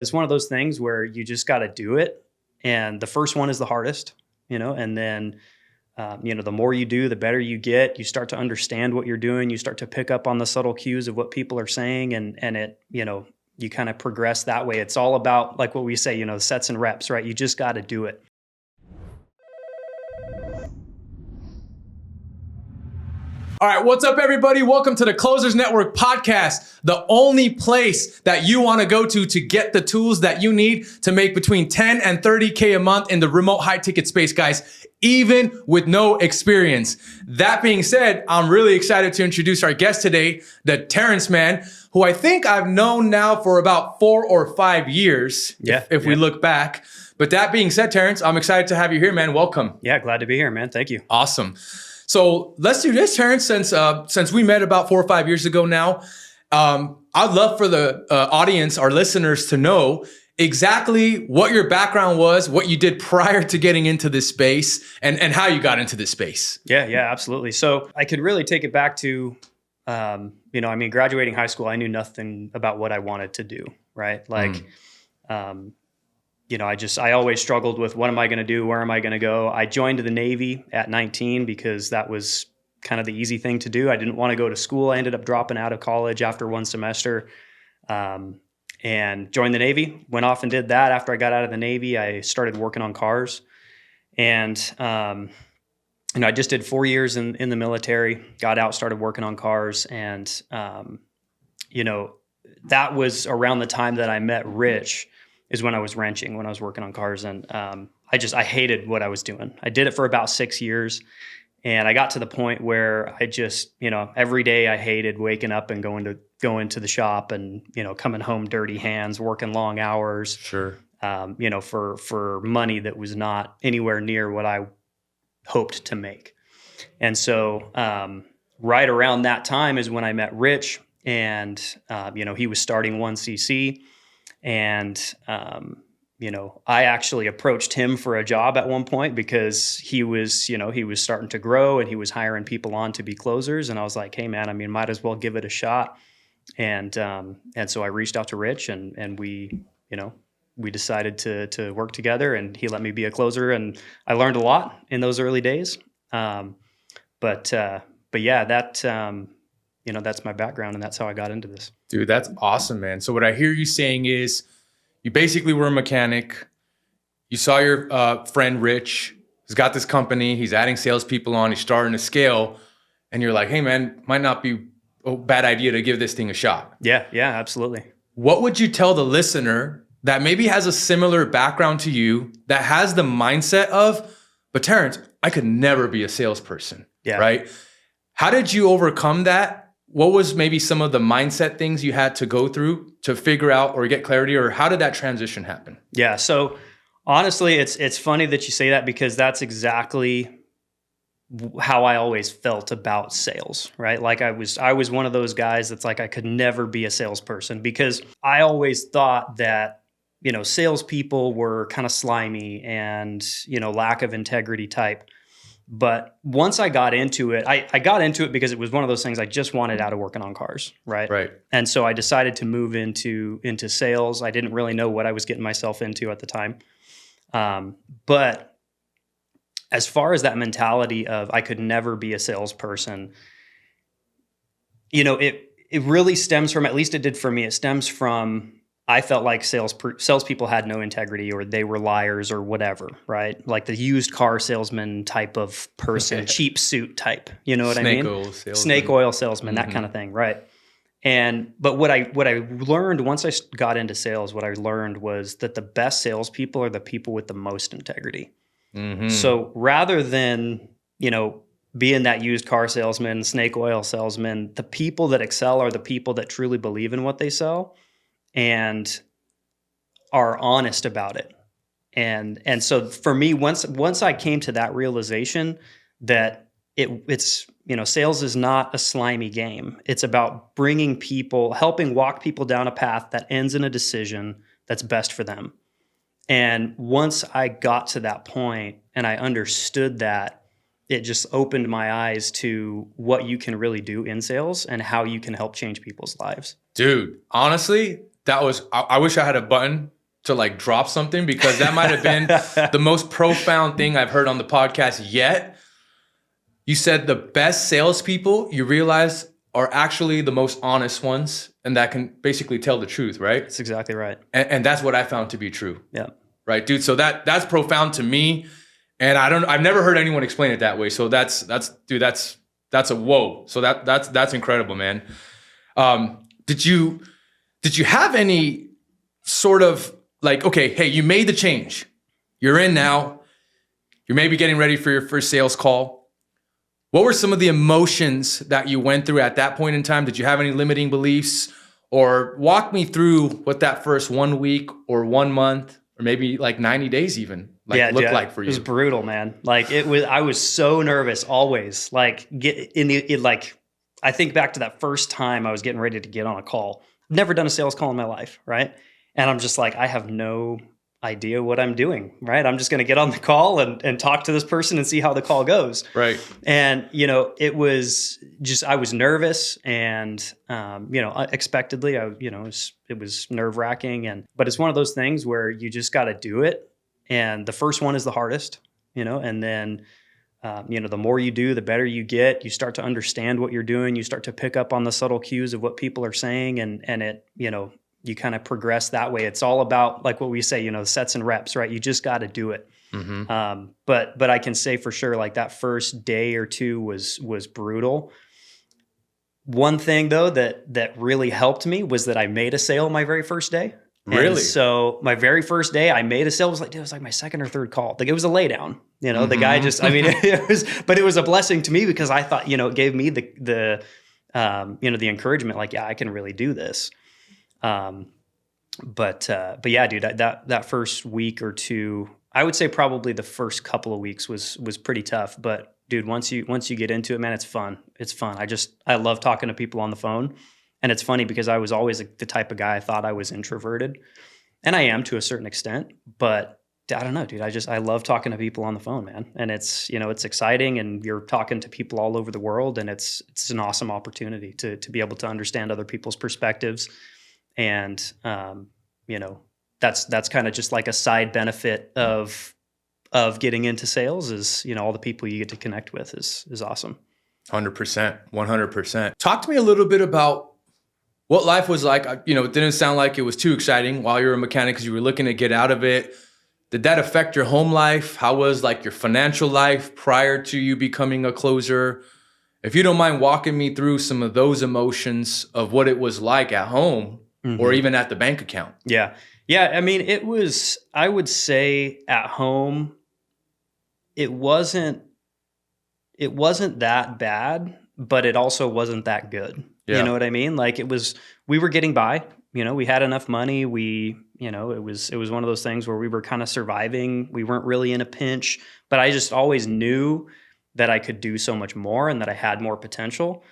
It's one of those things where you just got to do it. And the first one is the hardest, and then, the more you do, the better you get. You start to understand what you're doing. You start to pick up on the subtle cues of what people are saying, and it, you kind of progress that way. It's all about, like what we say, sets and reps, right? You just got to do it. All right, what's up, everybody? Welcome to the Closers Network podcast, the only place that you want to go to get the tools that you need to make between 10 and 30K a month in the remote high ticket space, guys, even with no experience. That being said, I'm really excited to introduce our guest today, the Terrance man, who I think I've known now for about 4 or 5 years, if we look back. But that being said, Terrance, I'm excited to have you here, man. Welcome. Yeah, glad to be here, man. Thank you. Awesome. So let's do this, Terrance. Since we met about 4 or 5 years ago now, I'd love for the audience, our listeners, to know exactly what your background was, what you did prior to getting into this space, and how you got into this space. Yeah, absolutely. So I could really take it back to, graduating high school, I knew nothing about what I wanted to do, right? I always struggled with what am I going to do? Where am I going to go? I joined the Navy at 19 because that was kind of the easy thing to do. I didn't want to go to school. I ended up dropping out of college after one semester and joined the Navy. Went off and did that. After I got out of the Navy, I started working on cars. And, I just did 4 years in the military, got out, started working on cars. And, that was around the time that I met Rich, is when I was wrenching, when I was working on cars. And I hated what I was doing. I did it for about 6 years. And I got to the point where I just, every day I hated waking up and going to the shop and, coming home dirty hands, working long hours. Sure. For money that was not anywhere near what I hoped to make. And so right around that time is when I met Rich, and, he was starting 1cc. And, I actually approached him for a job at one point because he was starting to grow and he was hiring people on to be closers. And I was like, hey man, might as well give it a shot. And so I reached out to Rich and we decided to work together, and he let me be a closer, and I learned a lot in those early days. But yeah, that's my background, and that's how I got into this. Dude, that's awesome, man. So what I hear you saying is you basically were a mechanic. You saw your friend Rich. He's got this company. He's adding salespeople on. He's starting to scale. And you're like, hey, man, might not be a bad idea to give this thing a shot. Yeah, absolutely. What would you tell the listener that maybe has a similar background to you, that has the mindset of, but Terrance, I could never be a salesperson, right? How did you overcome that? What was maybe some of the mindset things you had to go through to figure out or get clarity, or how did that transition happen? Yeah. So honestly, it's funny that you say that, because that's exactly how I always felt about sales, right? Like I was one of those guys that's like, I could never be a salesperson, because I always thought that, salespeople were kind of slimy and, lack of integrity type. But once I got into it, I got into it because it was one of those things I just wanted out of working on cars, right? Right. And so I decided to move into sales. I didn't really know what I was getting myself into at the time. But as far as that mentality of I could never be a salesperson, it really stems from, at least it did for me, it stems from, I felt like salespeople had no integrity, or they were liars or whatever, right? Like the used car salesman type of person, cheap suit type, you know what I mean? Snake oil salesman, that kind of thing, right? But what I learned once I got into sales, what I learned was that the best salespeople are the people with the most integrity. Mm-hmm. So rather than, being that used car salesman, snake oil salesman, the people that excel are the people that truly believe in what they sell and are honest about it. And so for me, once I came to that realization that it's sales is not a slimy game. It's about helping walk people down a path that ends in a decision that's best for them. And once I got to that point and I understood that, it just opened my eyes to what you can really do in sales and how you can help change people's lives. Dude, honestly, I wish I had a button to like drop something, because that might have been the most profound thing I've heard on the podcast yet. You said the best salespeople you realize are actually the most honest ones, and that can basically tell the truth, right? That's exactly right. And that's what I found to be true. Yeah. Right, dude. So that's profound to me. And I've never heard anyone explain it that way. So that's a whoa. So that's incredible, man. Did you have any sort of like, okay, hey, you made the change. You're in now. You're maybe getting ready for your first sales call. What were some of the emotions that you went through at that point in time? Did you have any limiting beliefs? Or walk me through what that first 1 week or 1 month or maybe like 90 days even looked like for you. It was brutal, man. Like I was so nervous always. Like I think back to that first time I was getting ready to get on a call. Never done a sales call in my life, right? And I'm just like, I have no idea what I'm doing, right? I'm just going to get on the call and talk to this person and see how the call goes. Right. And, it was just, I was nervous and, unexpectedly, it was nerve wracking. But it's one of those things where you just got to do it. And the first one is the hardest, and then, the more you do, the better you get. You start to understand what you're doing. You start to pick up on the subtle cues of what people are saying, and it, you kind of progress that way. It's all about, like what we say, sets and reps, right? You just got to do it. Mm-hmm. But I can say for sure, like that first day or two was brutal. One thing though that really helped me was that I made a sale my very first day. Really? And so my very first day I made a sale. It was like my second or third call. Like it was a lay down, mm-hmm. The guy just, it was a blessing to me because I thought, it gave me the encouragement, like, yeah, I can really do this. But yeah, dude, that first week or two, I would say probably the first couple of weeks was pretty tough, but dude, once you get into it, man, it's fun. It's fun. I love talking to people on the phone. And it's funny because I was always the type of guy I thought I was introverted, and I am to a certain extent, but I don't know, dude. I love talking to people on the phone, man. And it's, it's exciting, and you're talking to people all over the world, and it's an awesome opportunity to be able to understand other people's perspectives. And, that's kind of just like a side benefit of getting into sales is, all the people you get to connect with is awesome. 100%, 100%. Talk to me a little bit about what life was like. It didn't sound like it was too exciting while you were a mechanic because you were looking to get out of it. Did that affect your home life? How was like your financial life prior to you becoming a closer? If you don't mind walking me through some of those emotions of what it was like at home, mm-hmm. or even at the bank account. Yeah. Yeah. It was, I would say at home, it wasn't that bad, but it also wasn't that good. Yeah. You know what I mean? Like we were getting by, we had enough money. It was one of those things where we were kind of surviving. We weren't really in a pinch, but I just always knew that I could do so much more and that I had more potential.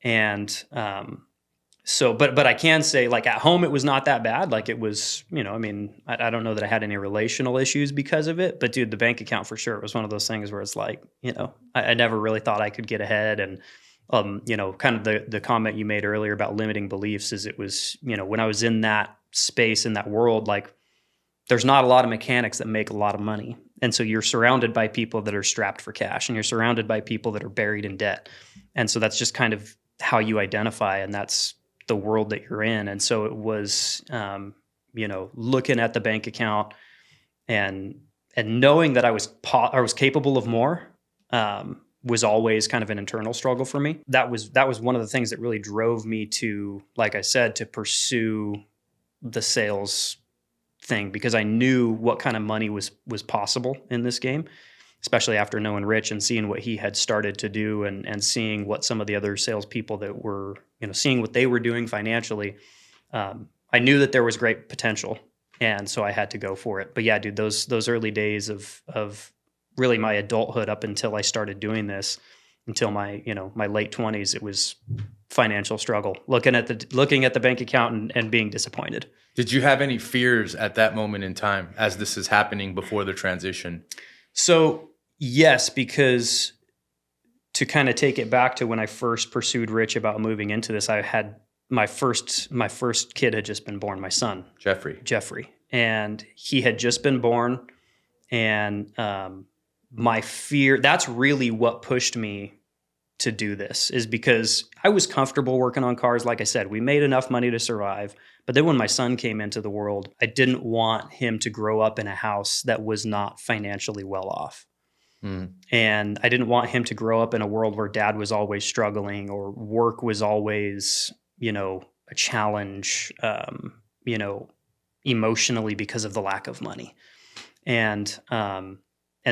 And, but I can say like at home, it was not that bad. Like it was, I don't know that I had any relational issues because of it, but dude, the bank account for sure, it was one of those things where it's like, I never really thought I could get ahead. And, kind of the comment you made earlier about limiting beliefs is it was, when I was in that space, in that world, like there's not a lot of mechanics that make a lot of money. And so you're surrounded by people that are strapped for cash, and you're surrounded by people that are buried in debt. And so that's just kind of how you identify, and that's the world that you're in. And so it was, looking at the bank account and knowing that I was capable of more, was always kind of an internal struggle for me. That was one of the things that really drove me to, like I said, to pursue the sales thing, because I knew what kind of money was possible in this game, especially after knowing Rich and seeing what he had started to do and seeing what some of the other salespeople that were, seeing what they were doing financially. I knew that there was great potential, and so I had to go for it. But yeah, dude, those early days of really my adulthood up until I started doing this, until my late 20s, it was financial struggle, looking at the bank account and being disappointed. Did you have any fears at that moment in time as this is happening before the transition? So yes, because to kind of take it back to when I first pursued Rich about moving into this, I had my first kid had just been born, my son, Jeffrey, and he had just been born. And my fear, that's really what pushed me to do this, is because I was comfortable working on cars. Like I said, we made enough money to survive. But then when my son came into the world, I didn't want him to grow up in a house that was not financially well off. And I didn't want him to grow up in a world where dad was always struggling or work was always, a challenge, emotionally because of the lack of money. And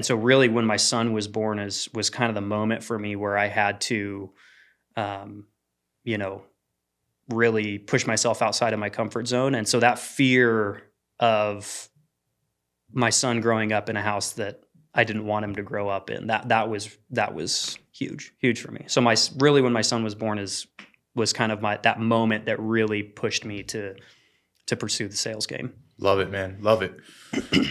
so really when my son was born was kind of the moment for me where I had to, really push myself outside of my comfort zone. And so that fear of my son growing up in a house that I didn't want him to grow up in, that was huge for me. So when my son was born was kind of that moment that really pushed me to pursue the sales game. Love it, man. Love it.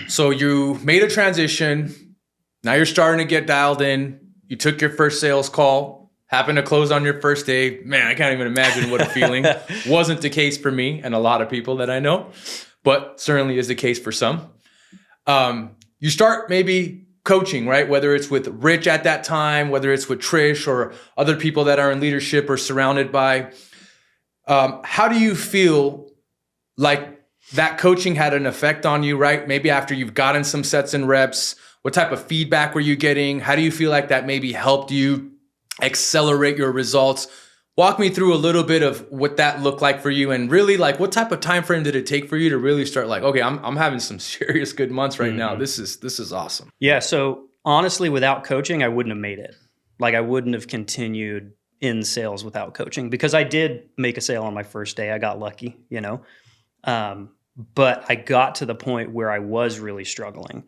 So you made a transition. Now you're starting to get dialed in. You took your first sales call, happened to close on your first day. Man, I can't even imagine what a feeling. Wasn't the case for me and a lot of people that I know, but certainly is the case for some. You start maybe coaching, right? Whether it's with Rich at that time, whether it's with Trish or other people that are in leadership or surrounded by. How do you feel like that coaching had an effect on you, right? Maybe after you've gotten some sets and reps, what type of feedback were you getting? How do you feel like that maybe helped you accelerate your results? Walk me through a little bit of what that looked like for you, and really like what type of time frame did it take for you to really start like, okay, I'm having some serious good months right now. This is awesome. Yeah. So honestly, without coaching, I wouldn't have made it. Like I wouldn't have continued in sales without coaching, because I did make a sale on my first day. I got lucky, but I got to the point where I was really struggling.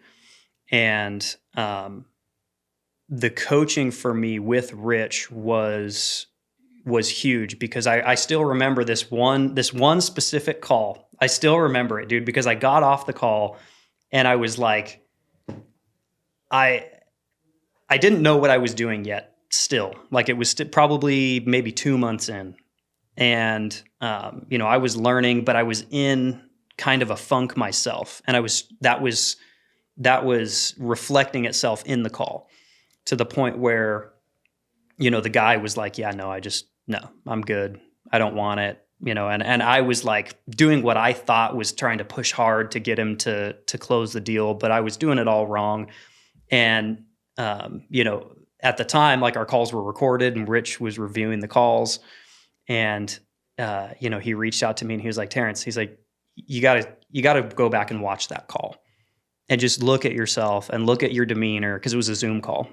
And the coaching for me with Rich was huge, because I still remember this one specific call. I still remember it, dude, because I got off the call and I was like, I didn't know what I was doing yet still. Like it was probably maybe 2 months in. And, I was learning, but I was in kind of a funk myself. And that was reflecting itself in the call, to the point where, the guy was like, yeah, no, I'm good. I don't want it. And I was like doing what I thought was trying to push hard to get him to close the deal, but I was doing it all wrong. And, at the time, like our calls were recorded and Rich was reviewing the calls, and, he reached out to me and he was like, Terrance, he's like, you gotta go back and watch that call and just look at yourself and look at your demeanor. 'Cause it was a Zoom call.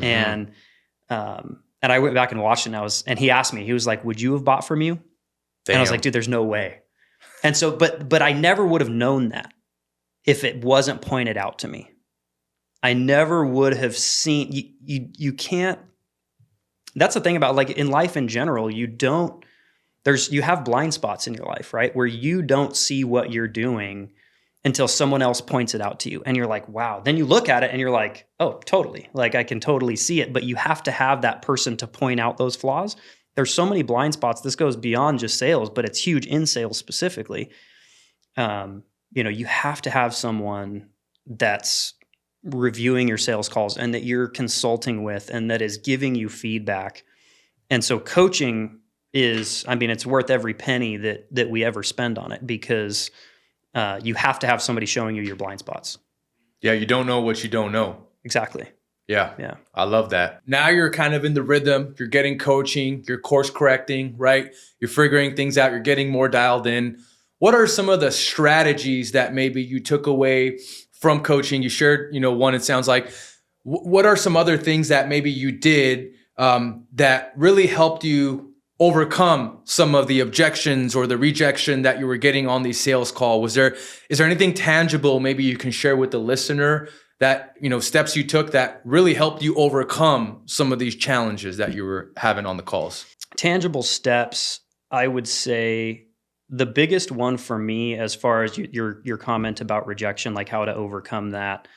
And I went back and watched it, and he asked me, he was like, would you have bought from you? Damn. And I was like, dude, there's no way. And so, but I never would have known that if it wasn't pointed out to me. I never would have seen, you can't, that's the thing about like in life in general, you have blind spots in your life, right? Where you don't see what you're doing until someone else points it out to you. And you're like, wow. Then you look at it and you're like, oh, totally. Like I can totally see it, but you have to have that person to point out those flaws. There's so many blind spots. This goes beyond just sales, but it's huge in sales specifically. You have to have someone that's reviewing your sales calls and that you're consulting with and that is giving you feedback. And so coaching it's worth every penny that we ever spend on it, because you have to have somebody showing you your blind spots. Yeah, you don't know what you don't know. Exactly. Yeah. I love that. Now you're kind of in the rhythm. You're getting coaching. You're course correcting, right? You're figuring things out. You're getting more dialed in. What are some of the strategies that maybe you took away from coaching? You shared, one, it sounds like. What are some other things that maybe you did that really helped you overcome some of the objections or the rejection that you were getting on these sales call? Is there anything tangible maybe you can share with the listener that, steps you took that really helped you overcome some of these challenges that you were having on the calls? Tangible steps, I would say the biggest one for me, as far as your comment about rejection, like how to overcome that,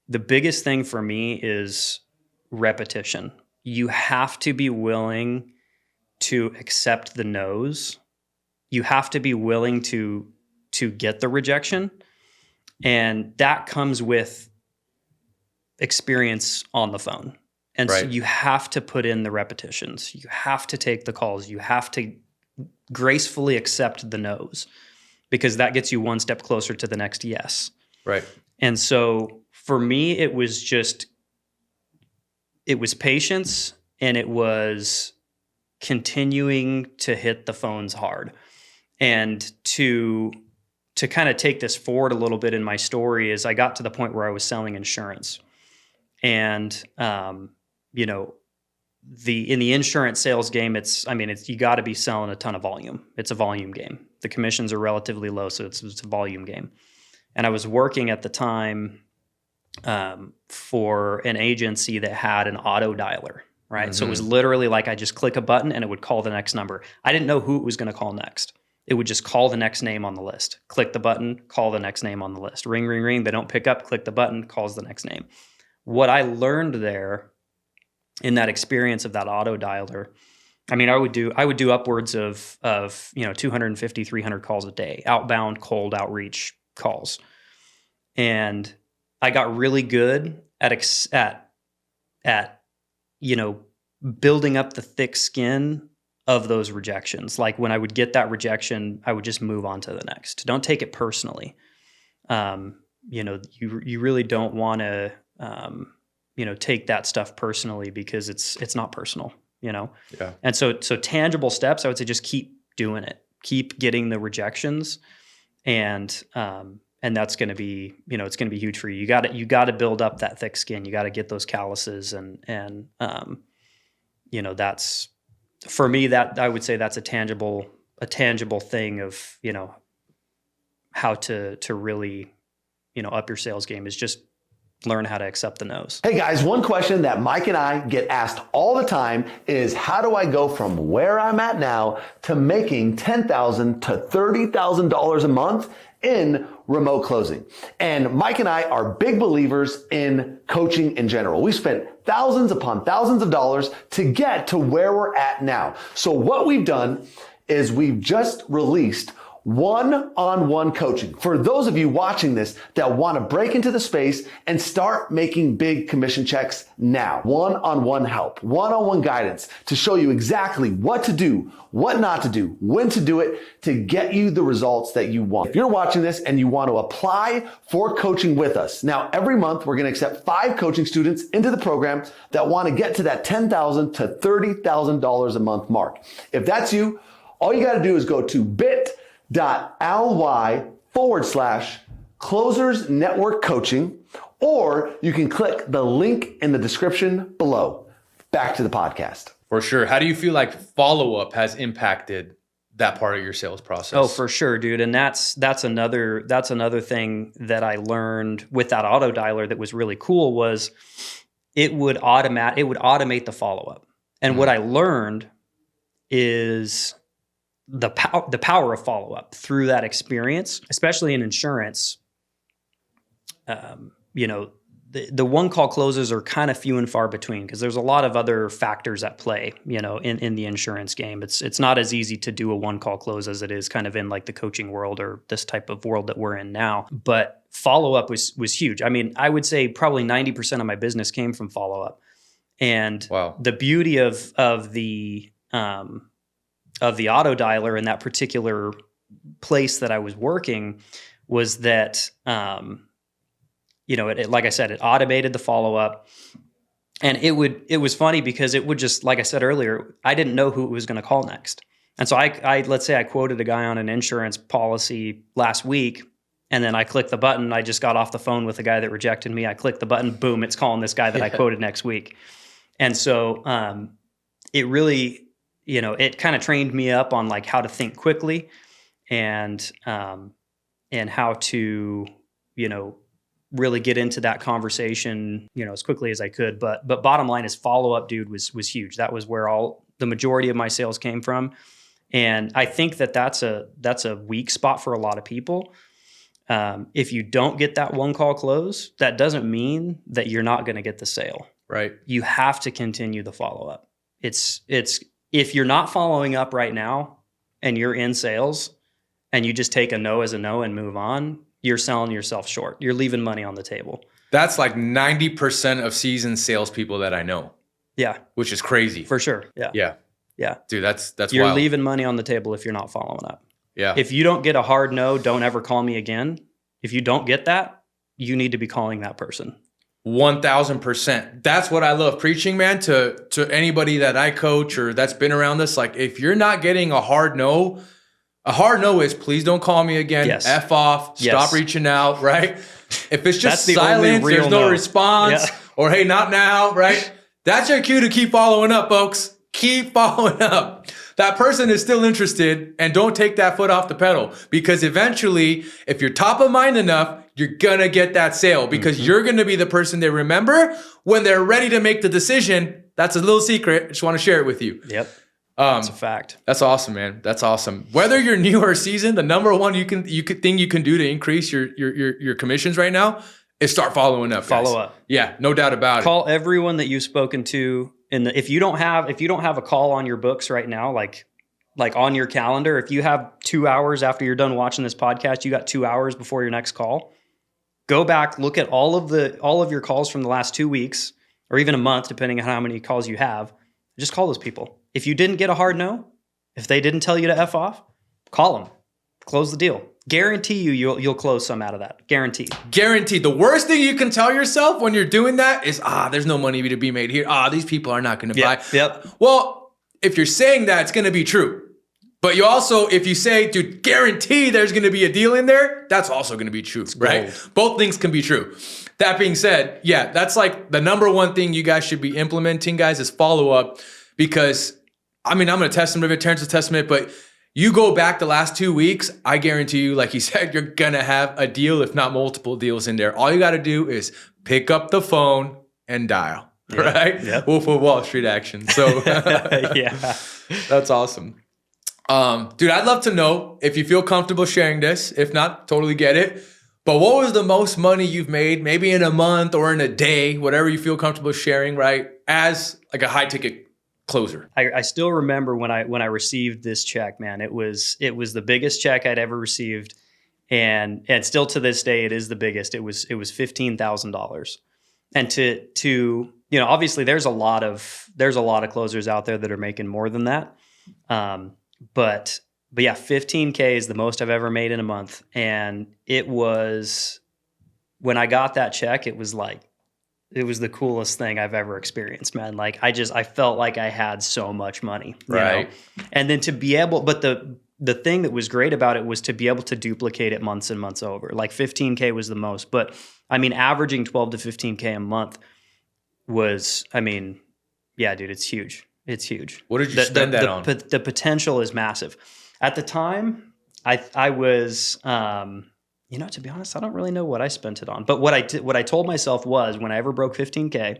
the biggest thing for me is repetition. You have to be willing to accept the no's you have to be willing to get the rejection. And that comes with experience on the phone. And so you have to put in the repetitions. You have to take the calls. You have to gracefully accept the no's, because that gets you one step closer to the next yes. Right. And so for me, it was patience, and it was continuing to hit the phones hard. And to kind of take this forward a little bit in my story is I got to the point where I was selling insurance. And, you know, in the insurance sales game, you got to be selling a ton of volume. It's a volume game. The commissions are relatively low, so it's a volume game. And I was working at the time for an agency that had an auto dialer, right? Mm-hmm. So it was literally like I just click a button and it would call the next number. I didn't know who it was going to call next. It would just call the next name on the list. Click the button, call the next name on the list. Ring, ring, ring. They don't pick up. Click the button, calls the next name. What I learned there in that experience of that auto dialer, I mean, I would do upwards of 250, 300 calls a day, outbound cold outreach calls. And I got really good at building up the thick skin of those rejections. Like when I would get that rejection, I would just move on to the next. Don't take it personally. You really don't want to take that stuff personally, because it's not personal, Yeah. And so tangible steps, I would say just keep doing it. Keep getting the rejections, and that's going to be, it's going to be huge for you. You got to build up that thick skin. You got to get those calluses, and that's, for me, that I would say that's a tangible thing of, how to really, up your sales game, is just learn how to accept the no's. Hey guys, one question that Mike and I get asked all the time is, how do I go from where I'm at now to making $10,000 to $30,000 a month in remote closing? And Mike and I are big believers in coaching in general. We spent thousands upon thousands of dollars to get to where we're at now. So what we've done is we've just released one-on-one coaching for those of you watching this that want to break into the space and start making big commission checks now. One-on-one help, one-on-one guidance to show you exactly what to do, what not to do, when to do it to get you the results that you want. If you're watching this and you want to apply for coaching with us, now every month we're going to accept 5 coaching students into the program that want to get to that $10,000 to $30,000 a month mark. If that's you, all you got to do is go to bit.ly/Closers Network Coaching, or you can click the link in the description below. Back to the podcast. For sure. How do you feel like Followup has impacted that part of your sales process? Oh, for sure, dude. And that's another thing that I learned with that auto dialer that was really cool, was it would automate the follow-up. And what I learned is the power of follow-up through that experience, especially in insurance. The one-call closes are kind of few and far between, because there's a lot of other factors at play, in the insurance game. It's not as easy to do a one-call close as it is kind of in like the coaching world or this type of world that we're in now. But follow-up was huge. I mean, I would say probably 90% of my business came from follow-up. And the beauty of the auto dialer in that particular place that I was working was that, like I said, it automated the follow-up, and it was funny because it would just, like I said earlier, I didn't know who it was going to call next. And so let's say I quoted a guy on an insurance policy last week, and then I clicked the button. I just got off the phone with a guy that rejected me. I clicked the button, boom, it's calling this guy that I quoted next week. And so, it really, it kind of trained me up on like how to think quickly and how to, really get into that conversation, as quickly as I could. But bottom line is, follow-up, dude, was huge. That was where the majority of my sales came from. And I think that's a weak spot for a lot of people. If you don't get that one call close, that doesn't mean that you're not going to get the sale. Right. You have to continue the follow-up. It's if you're not following up right now, and you're in sales and you just take a no as a no and move on, you're selling yourself short. You're leaving money on the table. That's like 90% of seasoned salespeople that I know. Yeah. Which is crazy. For sure. Yeah. Yeah. Yeah. Dude, that's You're wild. leaving money on the table if you're not following up. Yeah. If you don't get a hard no, don't ever call me again. If you don't get that, you need to be calling that person. 1000%. That's what I love preaching, man, to anybody that I coach or that's been around this. Like, if you're not getting a hard no is please don't call me again. Yes. F off. Yes. Stop reaching out, right? If it's just That's the only silence, real there's no no. response, Yeah. or hey, not now, right? That's your cue to keep following up, folks. Keep following up. That person is still interested, and don't take that foot off the pedal, because eventually, if you're top of mind enough, you're gonna get that sale, because you're gonna be the person they remember when they're ready to make the decision. That's a little secret. I just want to share it with you. Yep. That's a fact. That's awesome, man. That's awesome. Whether you're new or seasoned, the number one you can do to increase your commissions right now is start following up. Guys. Follow up. Yeah, no doubt about it. Call everyone that you've spoken to. If you don't have a call on your books right now, like on your calendar, if you have 2 hours after you're done watching this podcast, you got 2 hours before your next call, go back, look at all of your calls from the last 2 weeks or even a month, depending on how many calls you have. Just call those people. If you didn't get a hard no, if they didn't tell you to F off, call them. Close the deal. Guarantee you'll close some out of that. Guaranteed. Guaranteed. The worst thing you can tell yourself when you're doing that is, there's no money to be made here. These people are not going to buy. Yep. Well, if you're saying that, it's going to be true. But you also, if you say, dude, guarantee there's going to be a deal in there, that's also going to be true, right? Both things can be true. That being said, yeah, that's like the number one thing you guys should be implementing, guys, is follow up. Because, I'm going to testament of it, Terrence's testament, but you go back the last 2 weeks, I guarantee you, like you said, you're going to have a deal, if not multiple deals in there. All you got to do is pick up the phone and dial, right? Yep. Wolf of Wall Street action. So Yeah. that's awesome. Dude, I'd love to know if you feel comfortable sharing this. If not, totally get it. But what was the most money you've made, maybe in a month or in a day, whatever you feel comfortable sharing, right? As like a high ticket closer. I still remember when I received this check, man. It was the biggest check I'd ever received, and still to this day it is the biggest. It was $15,000, and to obviously there's a lot of closers out there that are making more than that, but yeah, 15K is the most I've ever made in a month, and it was when I got that check, it was the coolest thing I've ever experienced, man. Like I felt like I had so much money, you know? And then to be able, but the thing that was great about it was to be able to duplicate it months and months over. Like 15K was the most, but averaging 12 to 15K a month was, yeah, dude, it's huge. It's huge. What did you spend that on? The potential is massive. At the time, I was, to be honest, I don't really know what I spent it on. But what I told myself was when I ever broke 15K,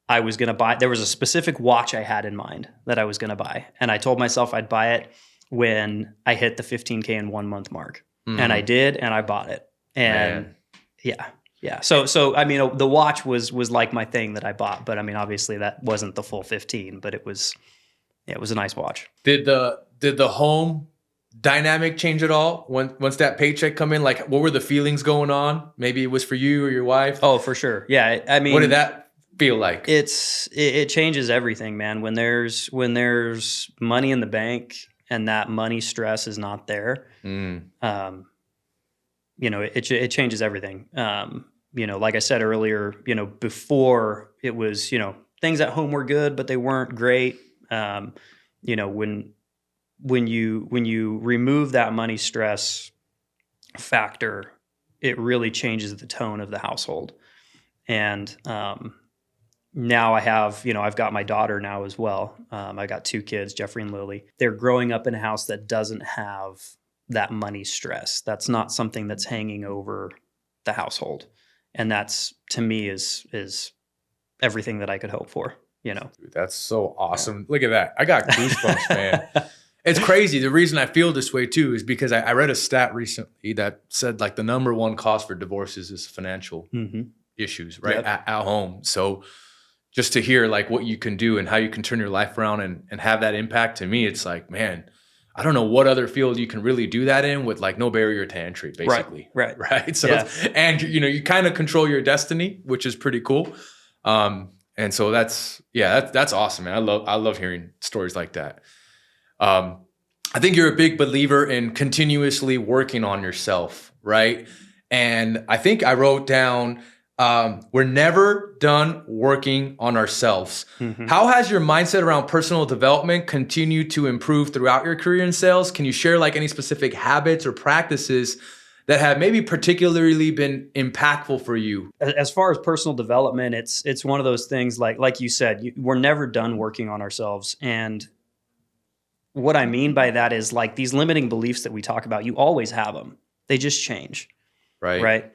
I was going to buy, there was a specific watch I had in mind that I was going to buy. And I told myself I'd buy it when I hit the 15K in 1 month mark. And I did, and I bought it. And yeah. So the watch was like my thing that I bought. But obviously that wasn't the full 15, but it was a nice watch. Did the home dynamic change at all once that paycheck come in? Like, what were the feelings going on? Maybe it was for you or your wife. Oh, for sure. Yeah. What did that feel like? It changes everything, man. When there's money in the bank and that money stress is not there, it changes everything. Like I said earlier, before it was, things at home were good, but they weren't great. When you remove that money stress factor, it really changes the tone of the household. And now I have, I've got my daughter now as well. I got 2 kids, Jeffrey and Lily. They're growing up in a house that doesn't have that money stress. That's not something that's hanging over the household. And that's, to me, is everything that I could hope for, Dude, that's so awesome. Look at that. I got goosebumps, man. It's crazy. The reason I feel this way too is because I read a stat recently that said like the number one cause for divorces is financial issues, right? Yep. At home. So just to hear like what you can do and how you can turn your life around and have that impact, to me, it's like, man, I don't know what other field you can really do that in with like no barrier to entry, basically. Right. So, and you kind of control your destiny, which is pretty cool. And so that's awesome, man. I love hearing stories like that. I think you're a big believer in continuously working on yourself, right? And I think I wrote down, we're never done working on ourselves. Mm-hmm. How has your mindset around personal development continued to improve throughout your career in sales? Can you share like any specific habits or practices that have maybe particularly been impactful for you? As far as personal development, it's one of those things like you said, we're never done working on ourselves. And what I mean by that is like these limiting beliefs that we talk about, you always have them. They just change. Right.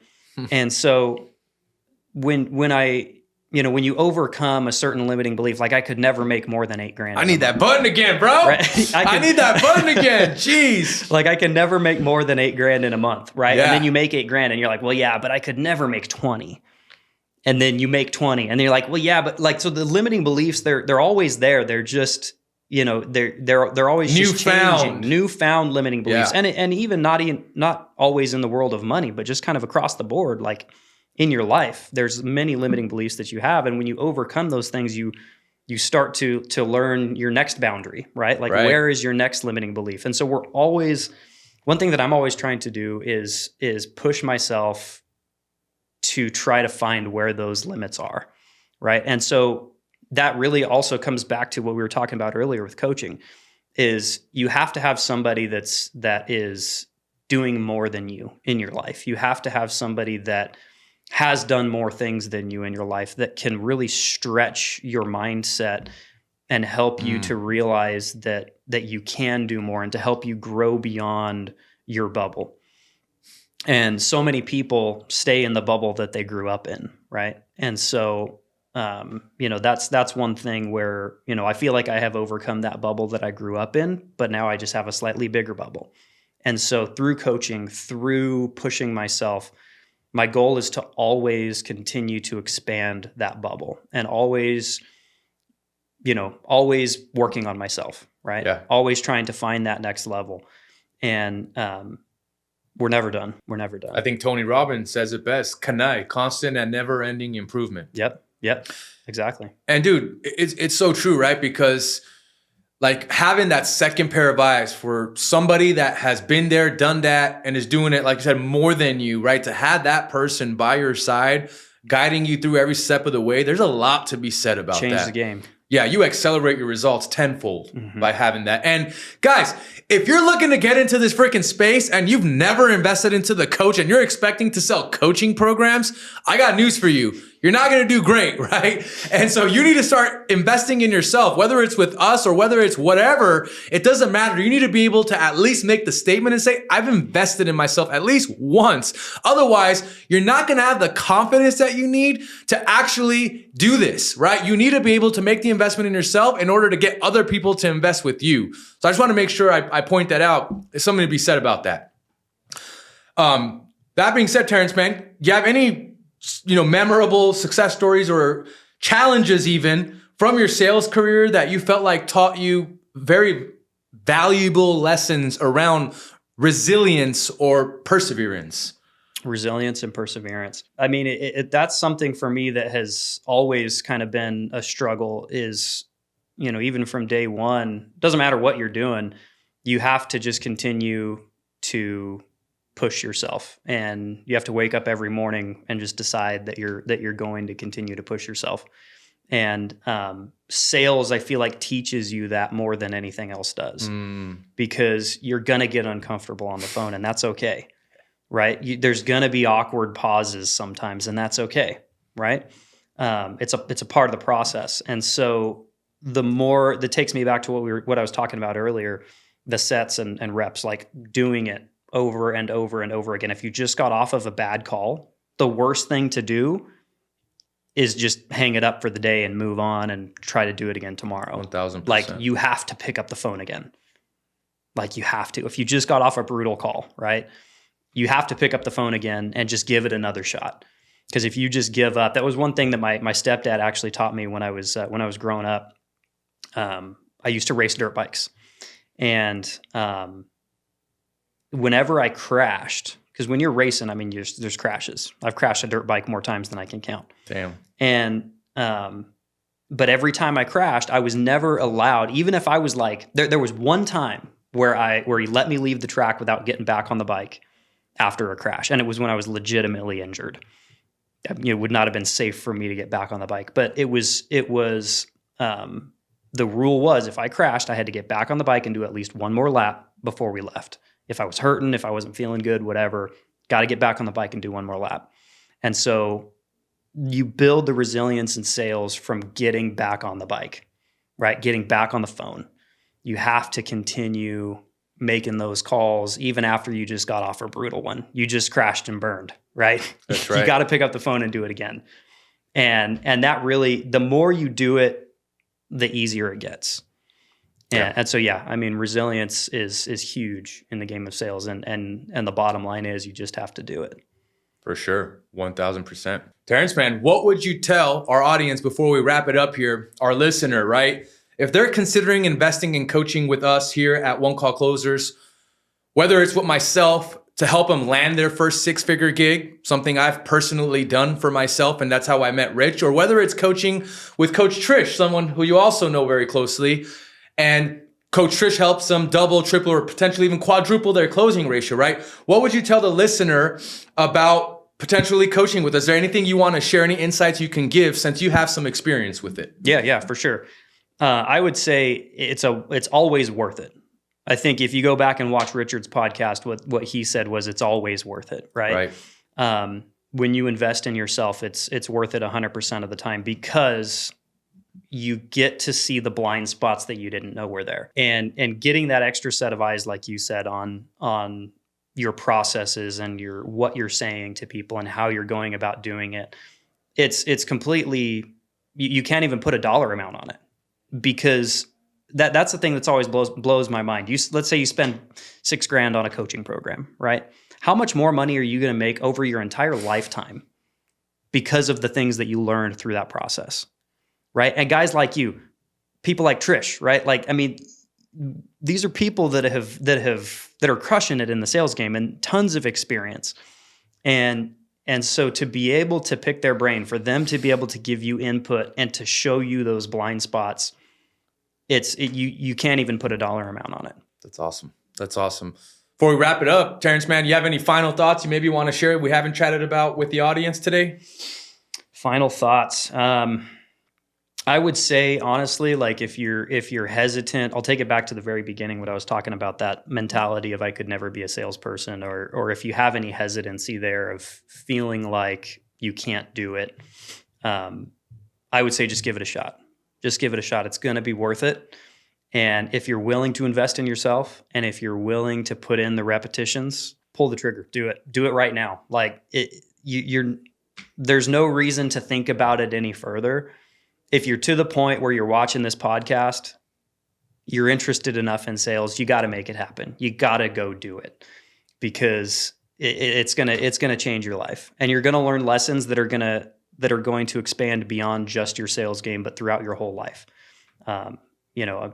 And so when you overcome a certain limiting belief, like I could never make more than $8,000. I need that button again, bro. Right? I need that button again. Jeez. Like I can never make more than $8,000 in a month. Right. Yeah. And then you make $8,000 and you're like, well, yeah, but I could never make 20. And then you make 20 and then you're like, well, yeah, but like, so the limiting beliefs, they're always there. They're just, they're always just changing, newfound limiting beliefs. Yeah. And even not always in the world of money, but just kind of across the board, like in your life, there's many limiting beliefs that you have. And when you overcome those things, you start to learn your next boundary, right? Like where is your next limiting belief? And so one thing that I'm always trying to do is push myself to try to find where those limits are, right? And so that really also comes back to what we were talking about earlier with coaching, is you have to have somebody that is doing more than you in your life. You have to have somebody that has done more things than you in your life that can really stretch your mindset and help you to realize that you can do more and to help you grow beyond your bubble. And so many people stay in the bubble that they grew up in, right? And so that's one thing where, I feel like I have overcome that bubble that I grew up in, but now I just have a slightly bigger bubble. And so through coaching, through pushing myself, my goal is to always continue to expand that bubble and always working on myself, right? Yeah. Always trying to find that next level. And we're never done. We're never done. I think Tony Robbins says it best, Kanai, constant and never-ending improvement. Yep, exactly. And dude, it's so true, right? Because like having that second pair of eyes for somebody that has been there, done that, and is doing it, like you said, more than you, right? To have that person by your side, guiding you through every step of the way, there's a lot to be said about that. Change the game. Yeah, you accelerate your results tenfold by having that. And guys, if you're looking to get into this freaking space and you've never invested into the coach and you're expecting to sell coaching programs, I got news for you. You're not going to do great, right? And so you need to start investing in yourself, whether it's with us or whether it's whatever, it doesn't matter. You need to be able to at least make the statement and say, I've invested in myself at least once. Otherwise, you're not going to have the confidence that you need to actually do this, right? You need to be able to make the investment in yourself in order to get other people to invest with you. So I just want to make sure I point that out. There's something to be said about that. That being said, Terrance, man, do you have any memorable success stories or challenges even from your sales career that you felt like taught you very valuable lessons around resilience or perseverance? Resilience and perseverance. I mean, that's something for me that has always kind of been a struggle is, even from day one, doesn't matter what you're doing, you have to just continue to push yourself, and you have to wake up every morning and just decide that you're going to continue to push yourself. And sales, I feel like, teaches you that more than anything else does, because you're gonna get uncomfortable on the phone, and that's okay, right? There's gonna be awkward pauses sometimes, and that's okay, right? It's a part of the process. And so the more that takes me back to what I was talking about earlier, the sets and reps, like doing it over and over and over again. If you just got off of a bad call, the worst thing to do is just hang it up for the day and move on and try to do it again tomorrow. 1000%. Like, you have to pick up the phone again. Like, you have to. If you just got off a brutal call, right? You have to pick up the phone again and just give it another shot. Because if you just give up, that was one thing that my stepdad actually taught me when I was growing up. I used to race dirt bikes. And whenever I crashed, because when you're racing, I mean, there's crashes. I've crashed a dirt bike more times than I can count. Damn. And but every time I crashed, I was never allowed, even if I was like, there was one time where he let me leave the track without getting back on the bike after a crash. And it was when I was legitimately injured. It would not have been safe for me to get back on the bike. But it was the rule was if I crashed, I had to get back on the bike and do at least one more lap before we left. If I was hurting, if I wasn't feeling good, whatever, got to get back on the bike and do one more lap. And so you build the resilience in sales from getting back on the bike, right? Getting back on the phone. You have to continue making those calls even after you just got off a brutal one. You just crashed and burned, right? That's right. You got to pick up the phone and do it again. And that really, the more you do it, the easier it gets. And so, yeah, I mean, resilience is huge in the game of sales. And the bottom line is you just have to do it. For sure. 1000%. Terrance, man, what would you tell our audience before we wrap it up here, our listener, right? If they're considering investing in coaching with us here at One Call Closers, whether it's with myself to help them land their first six-figure gig, something I've personally done for myself, and that's how I met Rich, or whether it's coaching with Coach Trish, someone who you also know very closely, and Coach Trish helps them double, triple, or potentially even quadruple their closing ratio, right? What would you tell the listener about potentially coaching with us? Is there anything you want to share, any insights you can give since you have some experience with it? Yeah, for sure. I would say it's always worth it. I think if you go back and watch Richard's podcast, what he said was it's always worth it, right? When you invest in yourself, it's worth it 100% of the time because you get to see the blind spots that you didn't know were there. And getting that extra set of eyes, like you said, on your processes and what you're saying to people and how you're going about doing it, it's completely, you can't even put a dollar amount on it. Because that's the thing that's always blows my mind. Let's say you spend $6,000 on a coaching program, right? How much more money are you going to make over your entire lifetime because of the things that you learned through that process, right? And guys like you, people like Trish, right? Like, I mean, these are people that are crushing it in the sales game and tons of experience. And so to be able to pick their brain, for them to be able to give you input and to show you those blind spots, you can't even put a dollar amount on it. That's awesome. Before we wrap it up, Terrance, man, you have any final thoughts you maybe want to share we haven't chatted about with the audience today? Final thoughts. I would say, honestly, like if you're hesitant, I'll take it back to the very beginning when I was talking about that mentality of I could never be a salesperson, or if you have any hesitancy there of feeling like you can't do it, I would say just give it a shot. Just give it a shot. It's going to be worth it. And if you're willing to invest in yourself and if you're willing to put in the repetitions, pull the trigger. Do it. Do it right now. Like there's no reason to think about it any further. If you're to the point where you're watching this podcast, you're interested enough in sales, you got to make it happen. You got to go do it because it's gonna change your life, and you're gonna learn lessons that are going to expand beyond just your sales game, but throughout your whole life.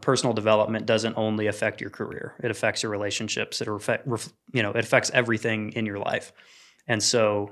Personal development doesn't only affect your career; it affects your relationships. It affects everything in your life. And so,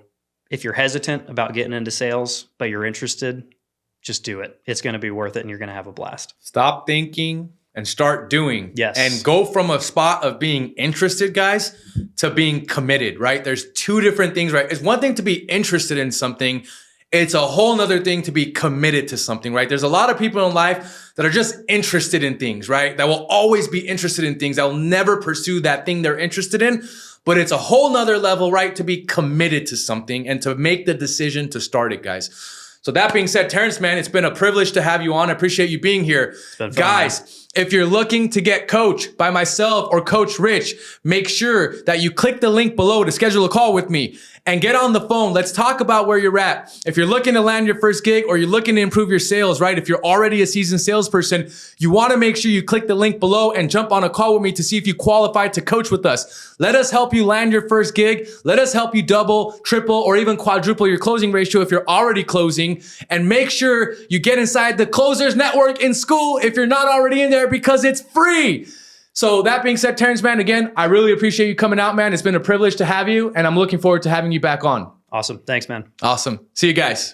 if you're hesitant about getting into sales, but you're interested, just do it. It's going to be worth it, and you're going to have a blast. Stop thinking and start doing. Yes. And go from a spot of being interested, guys, to being committed, right? There's two different things, right? It's one thing to be interested in something. It's a whole nother thing to be committed to something, right? There's a lot of people in life that are just interested in things, right? That will always be interested in things. That will never pursue that thing they're interested in. But it's a whole nother level, right? To be committed to something and to make the decision to start it, guys. So that being said, Terrance, man, it's been a privilege to have you on. I appreciate you being here. It's been fun, guys, man. If you're looking to get coached by myself or Coach Rich, make sure that you click the link below to schedule a call with me and get on the phone. Let's talk about where you're at. If you're looking to land your first gig or you're looking to improve your sales, right? If you're already a seasoned salesperson, you want to make sure you click the link below and jump on a call with me to see if you qualify to coach with us. Let us help you land your first gig. Let us help you double, triple, or even quadruple your closing ratio if you're already closing. And make sure you get inside the Closers Network in school if you're not already in there, because it's free. So that being said, Terrance, man, again, I really appreciate you coming out, man. It's been a privilege to have you, and I'm looking forward to having you back on. Awesome. Thanks, man. Awesome. See you guys.